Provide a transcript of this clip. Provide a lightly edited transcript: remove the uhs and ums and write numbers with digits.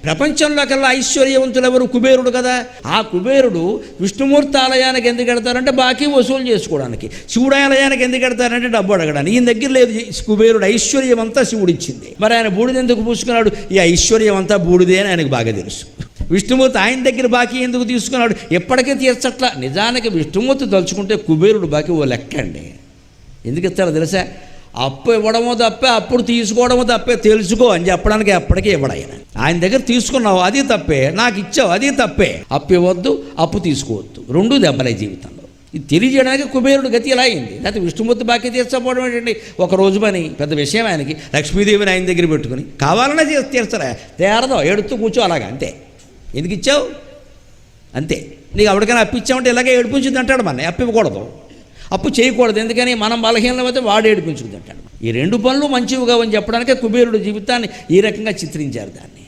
ప్రపంచంలో కల్లా ఐశ్వర్యవంతులు ఎవరు? కుబేరుడు కదా. ఆ కుబేరుడు విష్ణుమూర్తి ఆలయానికి ఎందుకు వెడతారంటే బాకీ వసూలు చేసుకోవడానికి, శివుడు ఆలయానికి ఎందుకు వెడతారంటే డబ్బు అడగడానికి. ఈయన దగ్గర లేదు కుబేరుడు, ఐశ్వర్యం అంతా శివుడు ఇచ్చింది. మరి ఆయన బూడిద ఎందుకు పూసుకున్నాడు? ఈ ఐశ్వర్యం అంతా బూడిదే అని ఆయనకు బాగా తెలుసు. విష్ణుమూర్తి ఆయన దగ్గర బాకీ ఎందుకు తీసుకున్నాడు? ఎప్పటికీ తీర్చట్లా. నిజానికి విష్ణుమూర్తి తలుచుకుంటే కుబేరుడు బాకీ ఓ లెక్క అండి. ఎందుకు ఇస్తారో తెలుసా? అప్పు ఇవ్వడమో తప్పే, అప్పుడు తీసుకోవడమో తప్పే, తెలుసుకో అని చెప్పడానికి ఎప్పటికీ ఇవ్వడు ఆయన. ఆయన దగ్గర తీసుకున్నావు అది తప్పే, నాకు ఇచ్చావు అది తప్పే. అప్పు ఇవ్వద్దు, అప్పు తీసుకోవద్దు, రెండూ దెబ్బలే జీవితంలో. ఇది తెలియజేయడానికి కుబేరుడు గతి ఎలా అయింది. లేకపోతే విష్ణుమూర్తి బాకీ తీర్చకపోవడం ఏంటండి? ఒక రోజు పని పెద్ద విషయం ఆయనకి. లక్ష్మీదేవిని ఆయన దగ్గర పెట్టుకుని కావాలనే తీర్చరా, తేరదో ఏడుతూ కూర్చో అలాగా, అంతే. ఎందుకు ఇచ్చావు అంతే. నీకు ఎవరికైనా అప్పు ఇచ్చామంటే ఇలాగే ఏడిపించింది అంటాడు. మన అప్పు ఇవ్వకూడదు, అప్పు చేయకూడదు. ఎందుకని? మనం బలహీనమైతే వాడు ఏడిపించుకుంది అంటాడు. ఈ రెండు పనులు మంచివి కావని చెప్పడానికే కుబేరుడు జీవితాన్ని ఈ రకంగా చిత్రించారు దాన్ని.